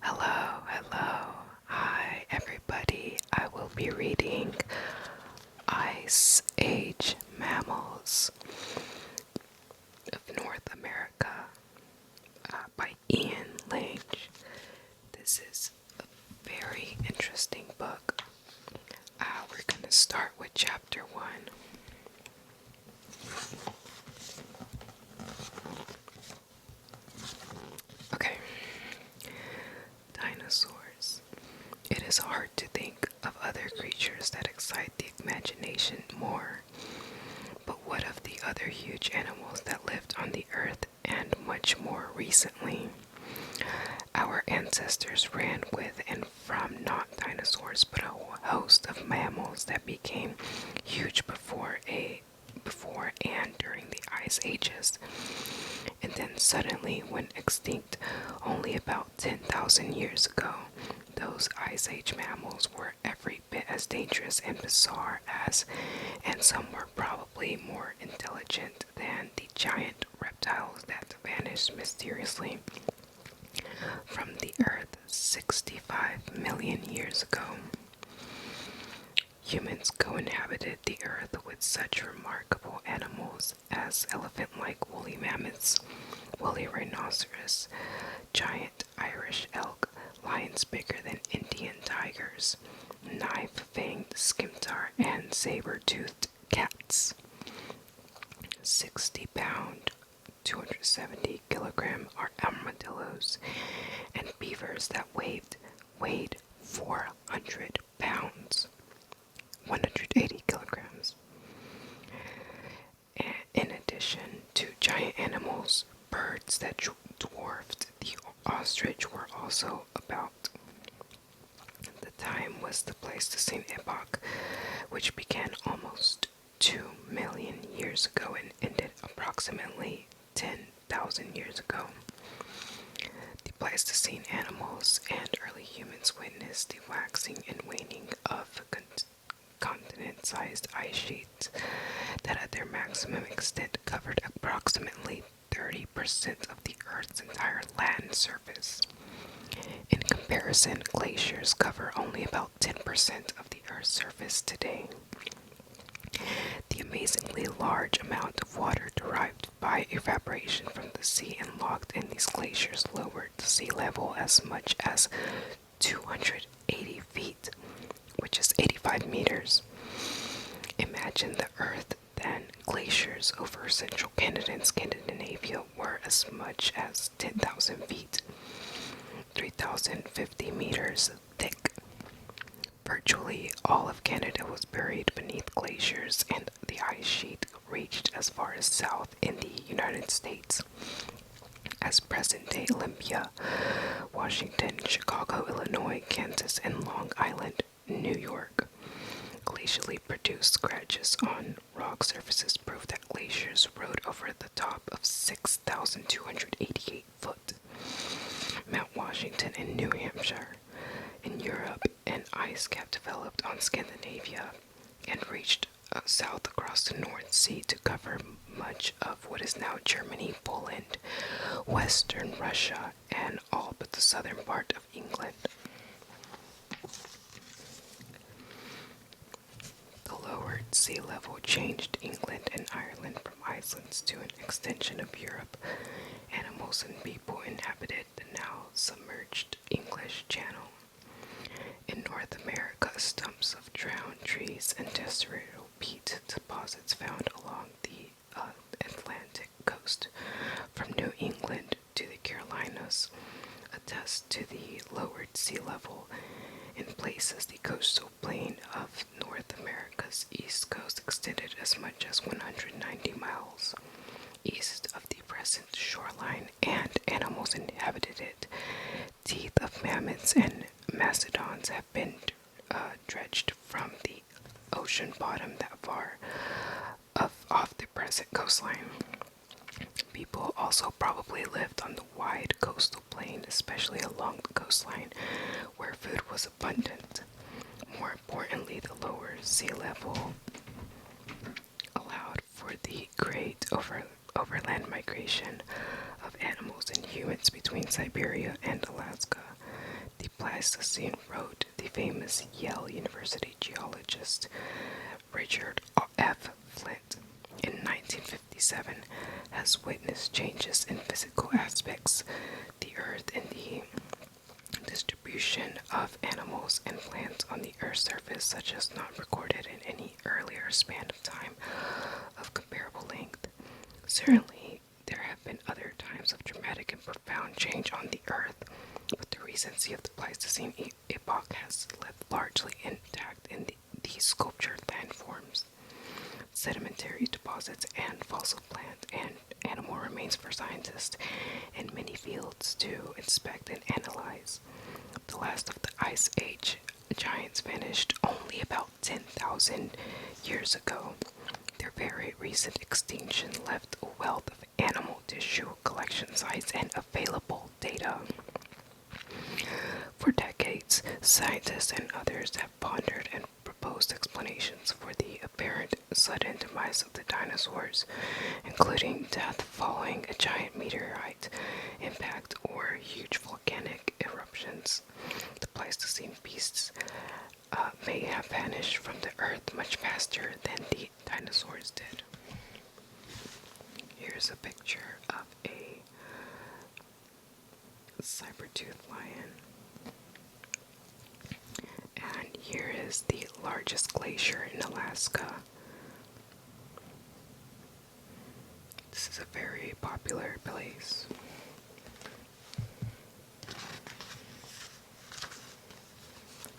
Hello, hello. Hi, everybody. I will be reading Ice Age Mammals of North America by Ian Lange. This is a very interesting book. We're going to start with chapter 1. Okay. Dinosaurs. It is hard to think of other creatures that excite the imagination more. But what of the other huge animals that lived on the earth and much more recently? Our ancestors ran with and from not dinosaurs but a host of mammals that became huge before and during the ice ages, and then suddenly went extinct only about 10,000 years ago. Those ice age mammals were every bit as dangerous and bizarre as, and some were probably more intelligent than, the giant reptiles that vanished mysteriously from the earth 65 million years ago. Humans co-inhabited the earth with such remarkable animals as elephant-like woolly mammoths, woolly rhinoceros, giant Irish elk, lions bigger than Indian tigers, knife-fanged scimitar, and saber-toothed cats. 60-pound, 270-kilogram armadillos, and beavers that weighed 400 pounds, 180 kilograms. And in addition to giant animals, birds that dwarfed the ostrich were also about. The time was the Pleistocene epoch, which began almost 2 million years ago and ended approximately 10,000 years ago. The Pleistocene animals and early humans witnessed the waxing and waning of continent-sized ice sheets that at their maximum extent covered approximately 30% of the Earth's entire land surface. In comparison, glaciers cover only about 10% of the Earth's surface today. The amazingly large amount of water derived by evaporation from the sea and locked in these glaciers lowered the sea level as much as 280 feet, which is 85 meters. Imagine the Earth then. Glaciers over central Canada and Scandinavia were as much as 10,000 feet, 3,050 meters thick. Virtually all of Canada was buried beneath glaciers, and the ice sheet reached as far as south in the United States as present-day Olympia, Washington, Chicago, Illinois, Kansas, and Long Island, New York. Glacially produced scratches on rock surfaces prove that glaciers rode over the top of 6,288 foot Mount Washington in New Hampshire. In Europe, an ice cap developed on Scandinavia and reached south across the North Sea to cover much of what is now Germany, Poland, western Russia, and all but the southern part of England. The lowered sea level changed England and Ireland from islands to an extension of Europe. Animals and people inhabited the now submerged English Channel. In North America, stumps of drowned trees and terrestrial peat deposits found along the Atlantic coast from New England to the Carolinas attest to the lowered sea level. In places, the coastal plain of North America's east coast extended as much as 190 miles east of the present shoreline, and animals inhabited it. Teeth of mammoths and mastodons have been dredged from the ocean bottom that far off the present coastline. People also probably lived on the wide coastal plain, especially along the coastline, where food was abundant. More importantly, the lower sea level allowed for the great overland migration of animals and humans between Siberia and Alaska. Pleistocene, wrote the famous Yale University geologist Richard F. Flint in 1957, has witnessed changes in physical aspects, the Earth, and the distribution of animals and plants on the Earth's surface, such as not recorded in any earlier span of time of comparable length. Certainly, there have been other times of dramatic and profound change on the Earth, but the recency of the Pleistocene epoch has left largely intact in these sculptured landforms, sedimentary deposits, and fossil plant and animal remains for scientists in many fields to inspect and analyze. The last of the Ice Age giants vanished only about 10,000 years ago. Their very recent extinction left a wealth of animal tissue collection sites and available data. For decades, scientists and others have pondered and proposed explanations for the apparent sudden demise of the dinosaurs, including death following a giant meteorite impact or huge volcanic eruptions. The Pleistocene beasts may have vanished from the Earth much faster than the dinosaurs did. Here's a picture of a saber-toothed lion. And here is the largest glacier in Alaska. This is a very popular place.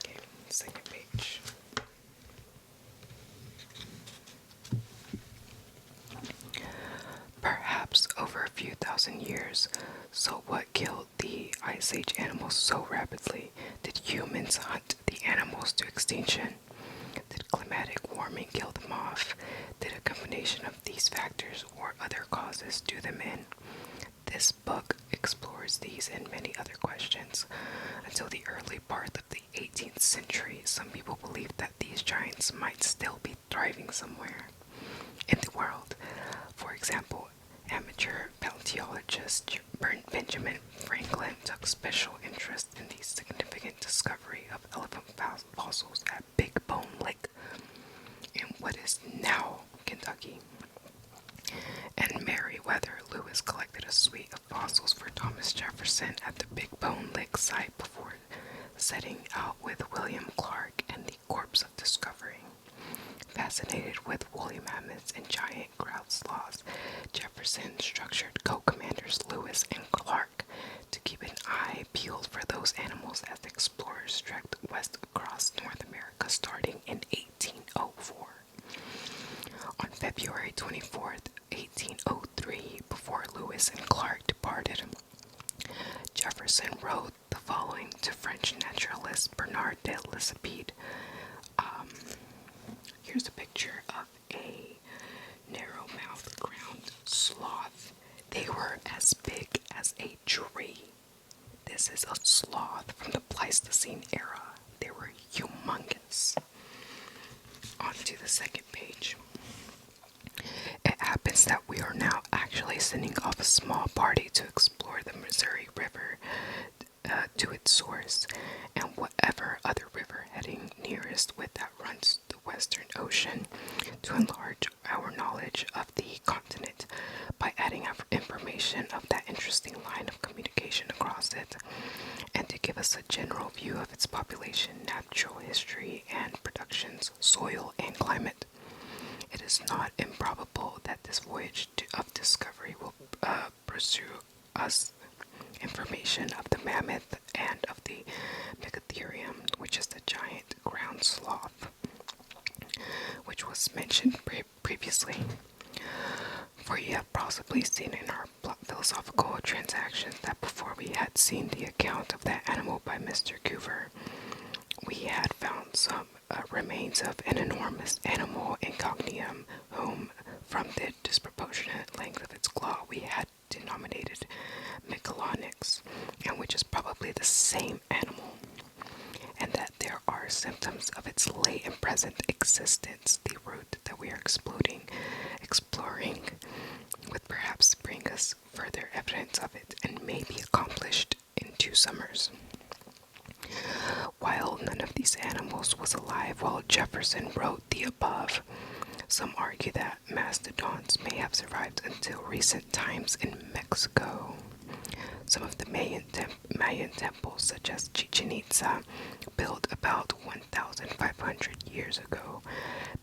Okay, second page. Perhaps over a few thousand years. So what killed the Ice Age animals so rapidly? Did humans hunt the animals to extinction? Did climatic warming kill them off? Did a combination of these factors or other causes do them in? This book explores these and many other questions. Until the early part of the 18th century, some people believed that these giants might still be thriving somewhere in the world. For example, amateur paleontologist Benjamin Franklin took special interest in the significant discovery of elephant fossils at Big Bone Lake in what is now Kentucky. And Meriwether Lewis collected a suite of fossils for Thomas Jefferson at the Big Bone Lake site before setting out with William Clark and the Corps of Discovery. Fascinated with woolly mammoths and giant ground sloths, Jefferson structured co-commanders Lewis and Clark to keep an eye peeled for those animals as explorers trekked west across North America starting in 1804. On February 24th, 1803, before Lewis and Clark departed, Jefferson wrote the following to French naturalist Bernard de Lesseps. Here's a picture of a narrow-mouthed ground sloth. They were as big as a tree. This is a sloth from the Pleistocene era. They were humongous. On to the second page. It happens that we are now actually sending off a small party to explore the Missouri River to its source, and whatever other river heading nearest with that runs the Western Ocean, to enlarge our knowledge of the continent by adding information of that interesting line of communication across it, and to give us a general view of its population, natural history and productions, soil, and climate. It is not improbable that this voyage of discovery will pursue us information of the mammoth and of the Megatherium, which is the giant ground sloth, which was mentioned previously. For you have possibly seen in our philosophical transactions that before we had seen the account of that animal by Mr. Coover, we had found some remains of an enormous animal incognitum, whom, from the disproportionate length of its claw, we had denominated Megalonyx, and which is probably the same animal, and that there are symptoms of its late and present existence. The route that we are exploring would perhaps bring us further evidence of it, and may be accomplished in 2 summers. While none of these animals was alive while Jefferson wrote the above, some argue that mastodons may have survived until recent times in Mexico. Some of the Mayan temples, such as Chichen Itza, built about 1,500 years ago,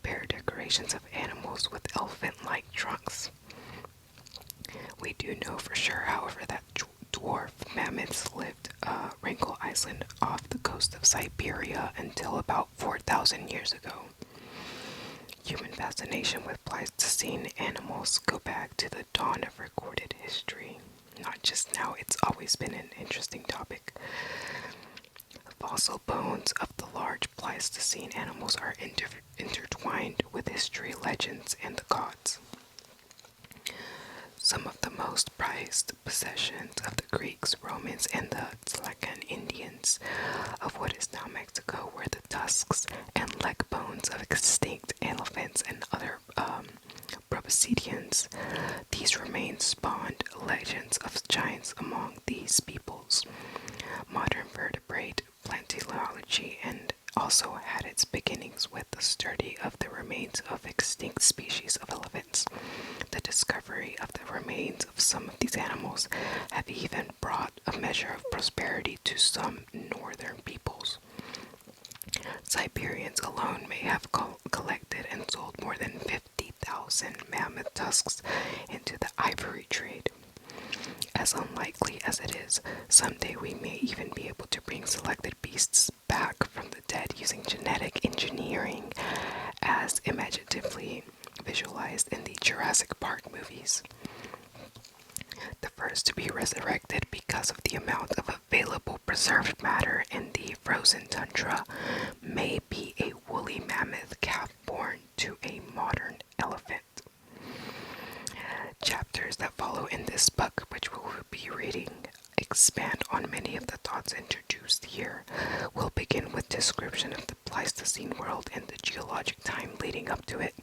bear decorations of animals with elephant-like trunks. We do know for sure, however, that dwarf mammoths lived Wrangel Island off the coast of Siberia until about 4,000 years ago. Human fascination with Pleistocene animals go back to the dawn of recorded history. Not just now, it's always been an interesting topic. Fossil bones of the large Pleistocene animals are intertwined with history, legends, and the gods. Some of the most prized possessions of the Greeks, Romans, and the Tlaxcalan Indians of what is now Mexico were the tusks and leg bones of extinct elephants and other proboscideans. These remains spawned legends of giants among these peoples. Modern vertebrate paleontology and also had its beginnings with the study of the remains of extinct species of elephants. The discovery of the remains of some of these animals have even brought a measure of prosperity to some northern peoples. Siberians alone may have collected and sold more than 50,000 mammoth tusks into the ivory trade. As unlikely as it is, someday we may even be able to bring selected beasts back from the dead using genetic engineering as imaginatively visualized in the Jurassic Park movies. The first to be resurrected because of the amount of available preserved matter in the frozen tundra may be a woolly mammoth calf born to a modern elephant. Chapters that follow in this book, which we will be reading, expand on many of the thoughts introduced here. We'll begin with description of the Pleistocene world and the geologic time leading up to it,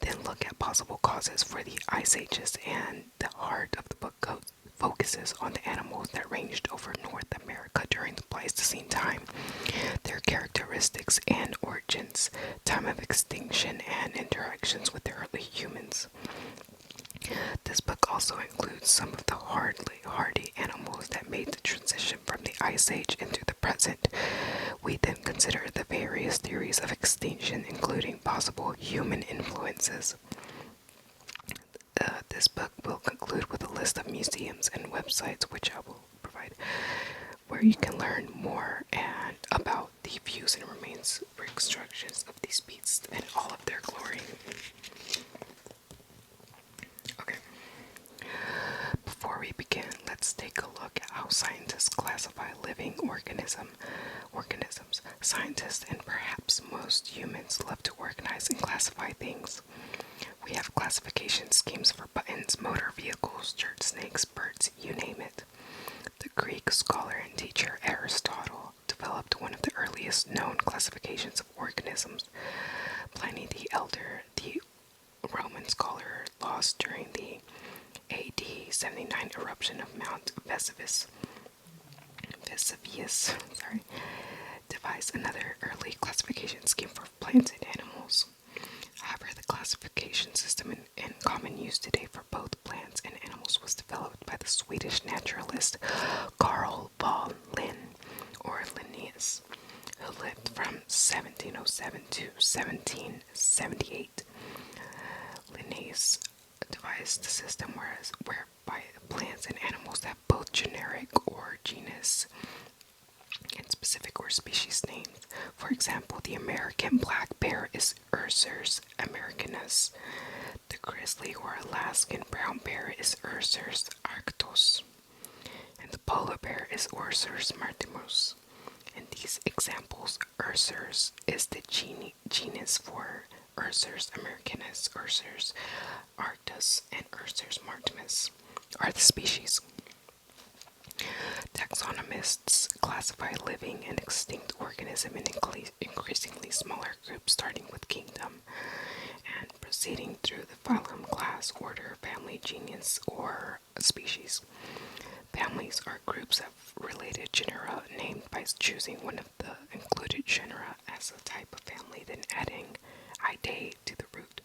then look at possible causes for the ice ages, and the heart of the book focuses on the animals that ranged over North America during the Pleistocene time, their characteristics and origins, time of extinction, and interactions with the early humans. This book also includes some of the hardy animals that made the transition from the Ice Age into the present. We then consider the various theories of extinction, including possible human influences. This book will conclude with a list of museums and websites, which I will provide, where you can learn more and about the views and remains reconstructions of these beasts and all of their glory. Okay. Before we begin, let's take a look at how scientists classify living organisms. Scientists and perhaps most humans love to organize and classify things. We have classification schemes for buttons, motor vehicles, dirt snakes, birds, you name it. The Greek scholar and teacher Aristotle developed one of the earliest known classifications of organisms. Pliny the Elder, the Roman scholar, lost during the AD 79 eruption of Mount Vesuvius, devised another early classification scheme for plants and animals. However, the classification system in common use today for both plants and animals was developed by the Swedish naturalist Carl von Linné, or Linnaeus, who lived from 1707 to 1778. Linnaeus devised a system whereby plants and animals have both generic or genus and specific or species names. For example, the American black bear is Ursus americanus. The grizzly or Alaskan brown bear is Ursus arctos. And the polar bear is Ursus maritimus. In these examples, Ursus is the genus for Ursus americanus, Ursus arctos, and Ursus maritimus are the species. Taxonomists classify living and extinct organisms in increasingly smaller groups, starting with kingdom and proceeding through the phylum, class, order, family, genus, or species. Families are groups of related genera named by choosing one of the included genera as a type of family, then adding ide to the root.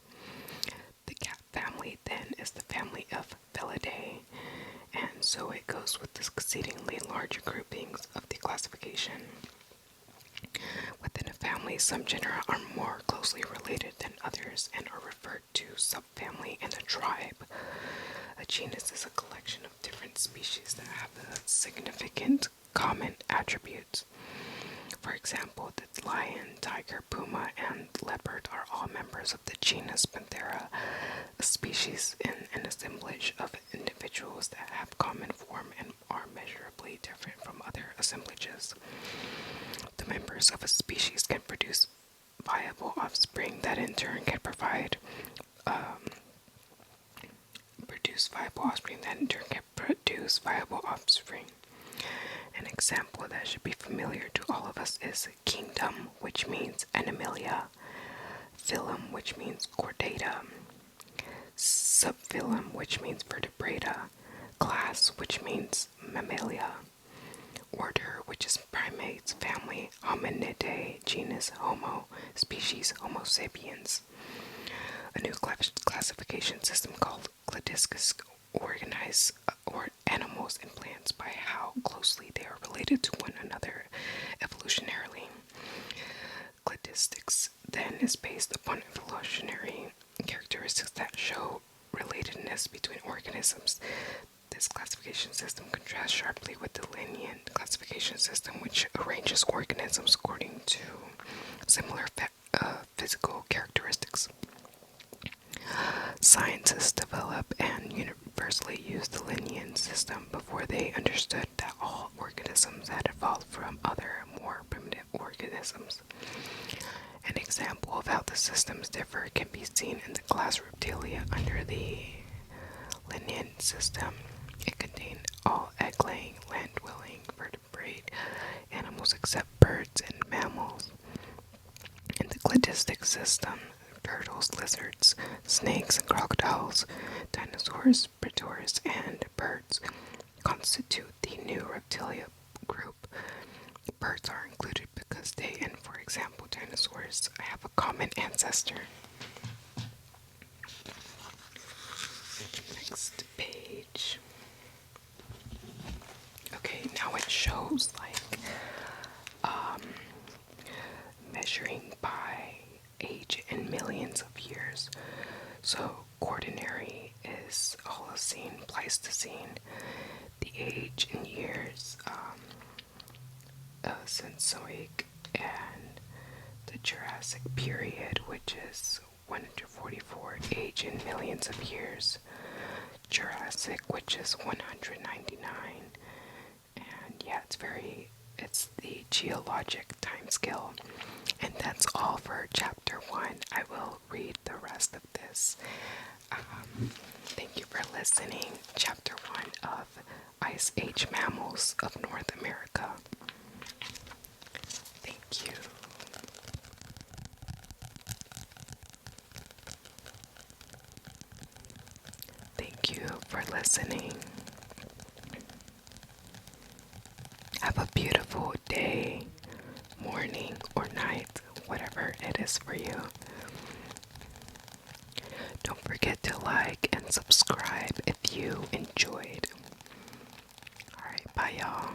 The cat family then is the family of Felidae, and so it goes with the exceedingly large groupings of the classification. Within a family, some genera are more closely related than others and are referred to subfamily and a tribe. A genus is a collection of different species that have significant common attributes. For example, the lion, tiger, puma, and leopard are all members of the genus Panthera, a species in an assemblage of individuals that have common form and are measurably different from other assemblages. The members of a species can produce viable offspring that in turn can produce viable offspring. An example that should be familiar to all of us is kingdom, which means animalia, phylum, which means chordata, subphylum, which means vertebrata, class, which means mammalia, order, which is primates, family, hominidae, genus Homo, species Homo sapiens. A new classification system called cladisticus organizes animals and plants by how closely they are related to one another evolutionarily. Cladistics then is based upon evolutionary characteristics that show relatedness between organisms. This classification system contrasts sharply with the Linnean classification system, which arranges organisms according to similar physical characteristics. Scientists developed and universally used the Linnean system before they understood that all organisms had evolved from other, more primitive organisms. An example of how the systems differ can be seen in the class Reptilia under the Linnean system. It contained all egg-laying, land-dwelling, vertebrate animals except birds and mammals. In the cladistic system, turtles, lizards, snakes, and crocodiles, dinosaurs, predators, and birds constitute the new Reptilia group. Birds are included because they, and for example dinosaurs, have a common ancestor. Next page. Okay, now it shows measuring by age in millions of years. So quaternary is Holocene, Pleistocene. The age in years, Cenozoic, and the Jurassic period, which is 144. Age in millions of years. Jurassic, which is 199. And yeah, it's the geologic timescale. And that's all for chapter 1. I will read the rest of this. Thank you for listening. Chapter 1 of Ice Age Mammals of North America. Thank you. Thank you for listening. Have a beautiful day, morning, or night, whatever it is for you. Don't forget to like and subscribe if you enjoyed. Alright, bye y'all.